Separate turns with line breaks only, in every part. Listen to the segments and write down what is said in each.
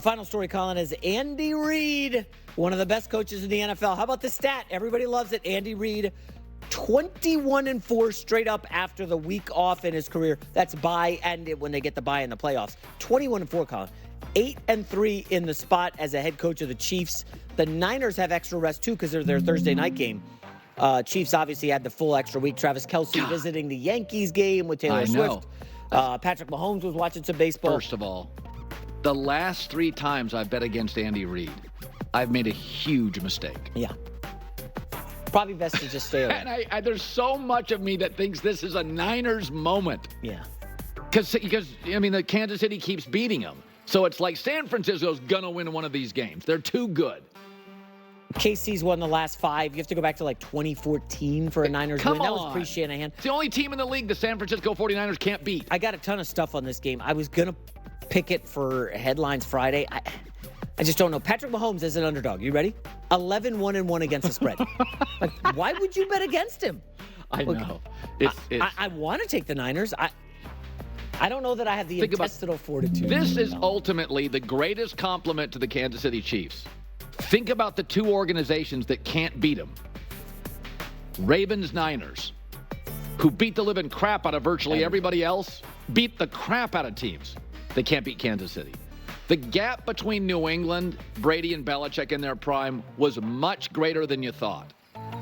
Final story, Colin, is Andy Reid, one of the best coaches in the NFL. How about the stat? Everybody loves it. Andy Reid, 21-4 straight up after the week off in his career. That's bye and when they get the bye in the playoffs. 21-4, Colin. 8-3 in the spot as a head coach of the Chiefs. The Niners have extra rest, too, because they're their Thursday night game. Chiefs obviously had the full extra week. Travis Kelce visiting the Yankees game with Taylor Swift. Patrick Mahomes was watching some baseball.
First of all, the last 3 times I've bet against Andy Reid, I've made a huge mistake.
Yeah. Probably best to just stay away.
And there's so much of me that thinks this is a Niners moment.
Yeah.
Because I mean, the Kansas City keeps beating them. So it's like San Francisco's going to win one of these games. They're too good.
KC's won the last 5. You have to go back to like 2014 for a Niners win. That was pre-Shanahan.
It's the only team in the league the San Francisco 49ers can't beat.
I got a ton of stuff on this game. I was going to pick it for headlines Friday. I just don't know. Patrick Mahomes is an underdog. You ready? 11-1-1 against the spread. Like, why would you bet against him?
I know.
I want to take the Niners. I don't know that I have the intestinal fortitude.
This is ultimately the greatest compliment to the Kansas City Chiefs. Think about the 2 organizations that can't beat them. Ravens, Niners, who beat the living crap out of virtually everybody else, beat the crap out of teams. They can't beat Kansas City. The gap between New England, Brady and Belichick in their prime was much greater than you thought.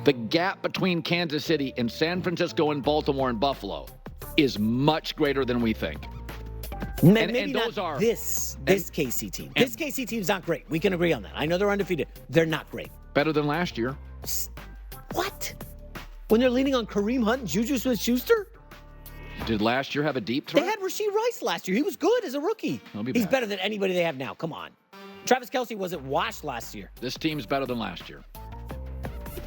The gap between Kansas City and San Francisco and Baltimore and Buffalo is much greater than we think.
Maybe those not this KC team. This KC team's not great. We can agree on that. I know they're undefeated. They're not great.
Better than last year.
What? When they're leaning on Kareem Hunt and Juju Smith-Schuster?
Did last year have a deep threat?
They had Rashee Rice last year. He was good as a rookie. He's better than anybody they have now. Come on. Travis Kelce wasn't washed last year.
This team's better than last year.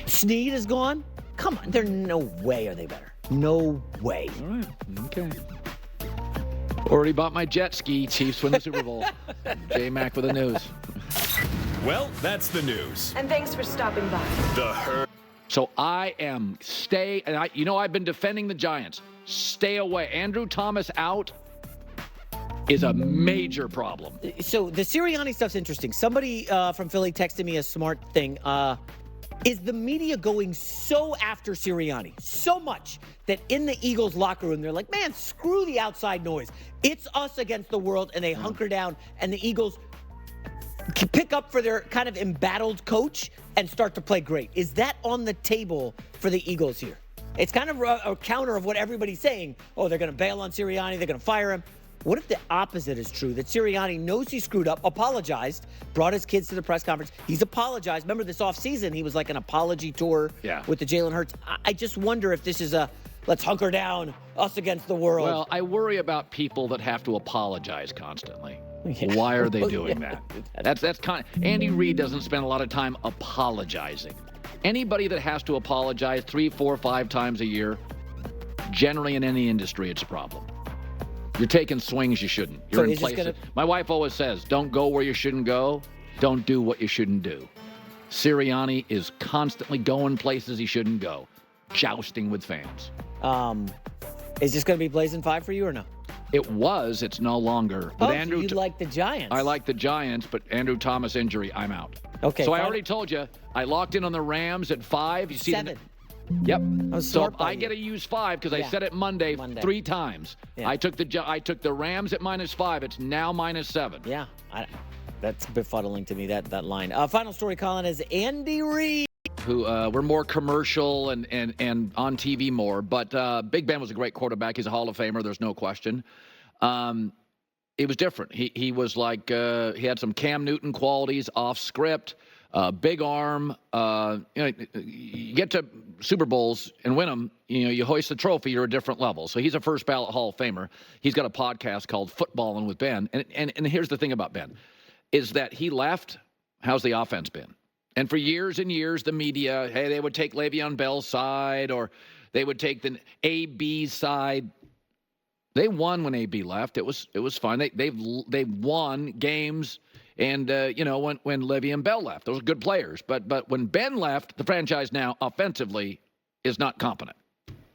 Snead is gone. Come on. There's no way are they better. No way.
All right. Okay. Already bought my jet ski. Chiefs win the Super Bowl. J-Mac with the news.
Well, that's the news.
And thanks for stopping by.
The Herd.
So I am I've been defending the Giants. Stay away. Andrew Thomas out is a major problem.
So the Sirianni stuff's interesting. Somebody from Philly texted me a smart thing. Is the media going so after Sirianni so much that in the Eagles locker room, they're like, man, screw the outside noise. It's us against the world, and they hunker down, and the Eagles pick up for their kind of embattled coach and start to play great. Is that on the table for the Eagles here? It's kind of a counter of what everybody's saying. Oh, they're going to bail on Sirianni. They're going to fire him. What if the opposite is true, that Sirianni knows he screwed up, apologized, brought his kids to the press conference. He's apologized. Remember this offseason, he was like an apology tour with the Jalen Hurts. I just wonder if this is a let's hunker down, us against the world.
Well, I worry about people that have to apologize constantly. Yeah. Why are they doing that? That's kind of, Andy Reid doesn't spend a lot of time apologizing. Anybody that has to apologize 3, 4, 5 times a year, generally in any industry, it's a problem. You're taking swings you shouldn't. You're in places. My wife always says, don't go where you shouldn't go. Don't do what you shouldn't do. Sirianni is constantly going places he shouldn't go, jousting with fans.
Is this going to be blazing 5 for you or no?
It was. It's no longer.
But Andrew, you like the Giants.
I like the Giants, but Andrew Thomas injury, I'm out.
Okay.
So I already told you, I locked in on the Rams at 5. You see
7.
Yep. So I get to use 5 because I said it Monday 3 times. Yeah. I took the Rams at -5. It's now -7.
Yeah. That's befuddling to me, that line. Final story, Colin, is Andy Reid.
Who were more commercial and on TV more. But Big Ben was a great quarterback. He's a Hall of Famer. There's no question. It was different. He was like he had some Cam Newton qualities off script. Big arm. You get to Super Bowls and win them. You hoist the trophy. You're a different level. So he's a first ballot Hall of Famer. He's got a podcast called Footballin' with Ben. And here's the thing about Ben, is that he left. How's the offense been? And for years and years, the media, hey, they would take Le'Veon Bell's side or they would take the AB's side. They won when AB left. It was fine. They won games. And, when Le'Veon Bell left, those are good players. But when Ben left, the franchise now offensively is not competent.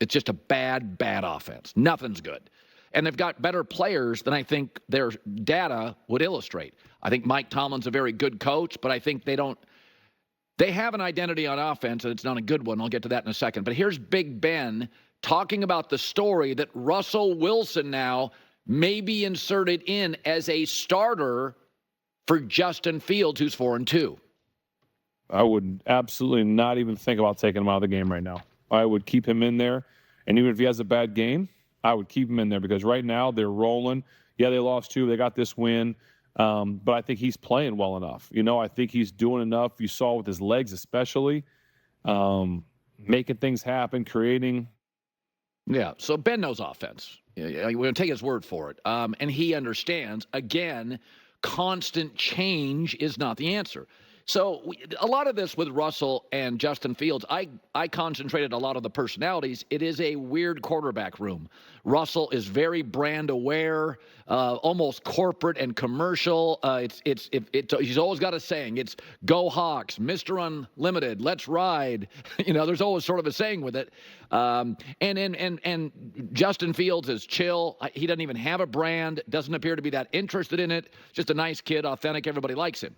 It's just a bad offense. Nothing's good. And they've got better players than I think their data would illustrate. I think Mike Tomlin's a very good coach, but I think they have an identity on offense, and it's not a good one. I'll get to that in a second. But here's Big Ben talking about the story that Russell Wilson now may be inserted in as a starter for Justin Fields, who's 4-2.
I would absolutely not even think about taking him out of the game right now. I would keep him in there. And even if he has a bad game, I would keep him in there because right now they're rolling. Yeah, they lost 2. They got this win. But I think he's playing well enough. I think he's doing enough. You saw with his legs especially, making things happen, creating.
Yeah, so Ben knows offense. We're going to take his word for it. And he understands, again, constant change is not the answer. So a lot of this with Russell and Justin Fields, I concentrated a lot of the personalities. It is a weird quarterback room. Russell is very brand aware, almost corporate and commercial. He's always got a saying. It's "Go Hawks," "Mr. Unlimited," "Let's ride." There's always sort of a saying with it. And Justin Fields is chill. He doesn't even have a brand. Doesn't appear to be that interested in it. Just a nice kid, authentic. Everybody likes him.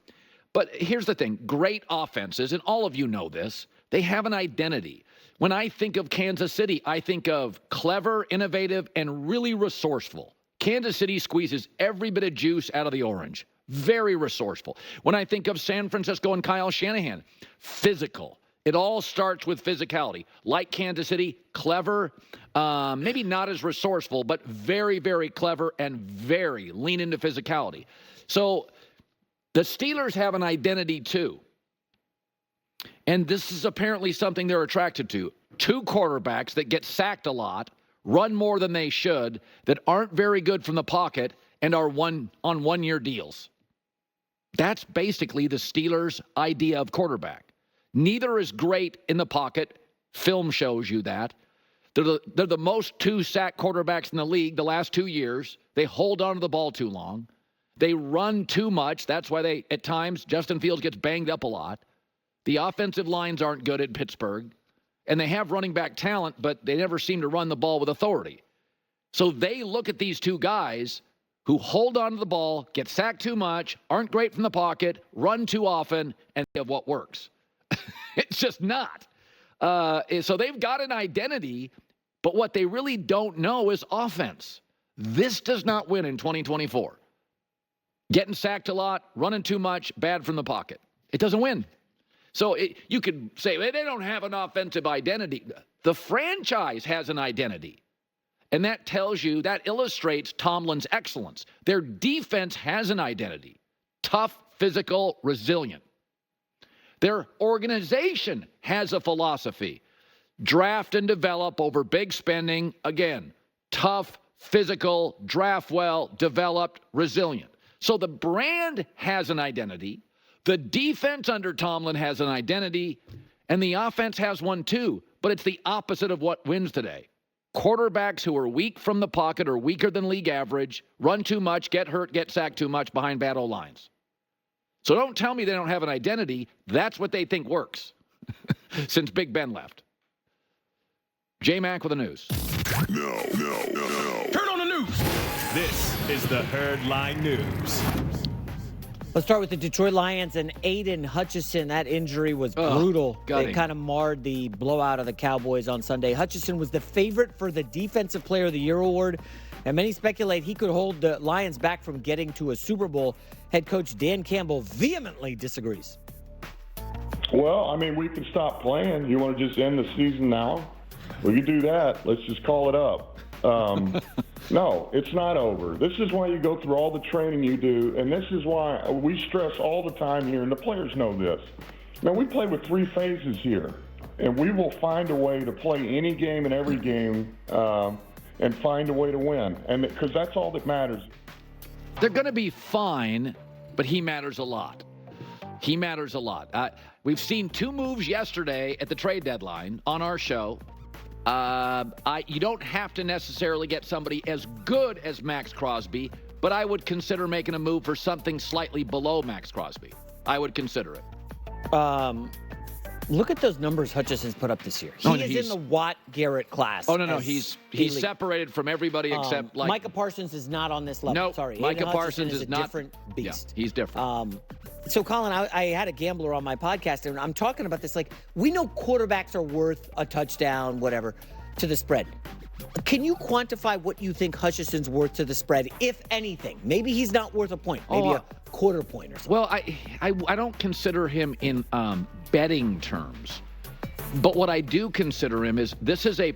But here's the thing. Great offenses, and all of you know this, they have an identity. When I think of Kansas City, I think of clever, innovative, and really resourceful. Kansas City squeezes every bit of juice out of the orange. Very resourceful. When I think of San Francisco and Kyle Shanahan, physical. It all starts with physicality. Like Kansas City, clever, maybe not as resourceful, but very, very clever and very lean into physicality. So the Steelers have an identity too. And this is apparently something they're attracted to. 2 quarterbacks that get sacked a lot, run more than they should, that aren't very good from the pocket, and are on one-year deals. That's basically the Steelers' idea of quarterback. Neither is great in the pocket. Film shows you that. They're the most 2-sack quarterbacks in the league the last 2 years. They hold on to the ball too long. They run too much. That's why at times, Justin Fields gets banged up a lot. The offensive lines aren't good at Pittsburgh. And they have running back talent, but they never seem to run the ball with authority. So they look at these 2 guys who hold on to the ball, get sacked too much, aren't great from the pocket, run too often, and they have what works. It's just not. So they've got an identity, but what they really don't know is offense. This does not win in 2024. Getting sacked a lot, running too much, bad from the pocket. It doesn't win. So you could say, well, they don't have an offensive identity. The franchise has an identity. And that illustrates Tomlin's excellence. Their defense has an identity. Tough, physical, resilient. Their organization has a philosophy. Draft and develop over big spending. Again, tough, physical, draft well, developed, resilient. So the brand has an identity. The defense under Tomlin has an identity. And the offense has one too. But it's the opposite of what wins today. Quarterbacks who are weak from the pocket or weaker than league average, run too much, get hurt, get sacked too much behind bad O-lines. So don't tell me they don't have an identity. That's what they think works since Big Ben left. J-Mac with the news.
No. Turn on the news. This is the Herd Line News.
Let's start with the Detroit Lions and Aiden Hutchinson. That injury was brutal. It kind of marred the blowout of the Cowboys on Sunday. Hutchinson was the favorite for the Defensive Player of the Year award, and many speculate he could hold the Lions back from getting to a Super Bowl. Head coach Dan Campbell vehemently disagrees.
Well, I mean, we can stop playing. You want to just end the season now? We can do that. Let's just call it up. No, it's not over. This is why you go through all the training you do, and this is why we stress all the time here, and the players know this. Now, we play with 3 phases here, and we will find a way to play any game and every game and find a way to win, and because that's all that matters.
They're going to be fine, but he matters a lot. He matters a lot. We've seen 2 moves yesterday at the trade deadline on our show. You don't have to necessarily get somebody as good as Max Crosby, but I would consider making a move for something slightly below Max Crosby. I would consider it.
Look at those numbers Hutchinson's put up this year. He is in the Watt-Garrett class.
Oh, no. He's separated from everybody except like
Micah Parsons is not on this level.
No,
Sorry,
Micah
Aiden
Parsons
Hutchinson
is
a
not
different beast.
Yeah, he's different.
So, Colin, I had a gambler on my podcast, and I'm talking about this. Like, we know quarterbacks are worth a touchdown, whatever, to the spread. Can you quantify what you think Hutchinson's worth to the spread, if anything? Maybe he's not worth a point, maybe a quarter point or something.
Well, I don't consider him in betting terms. But what I do consider him is this is a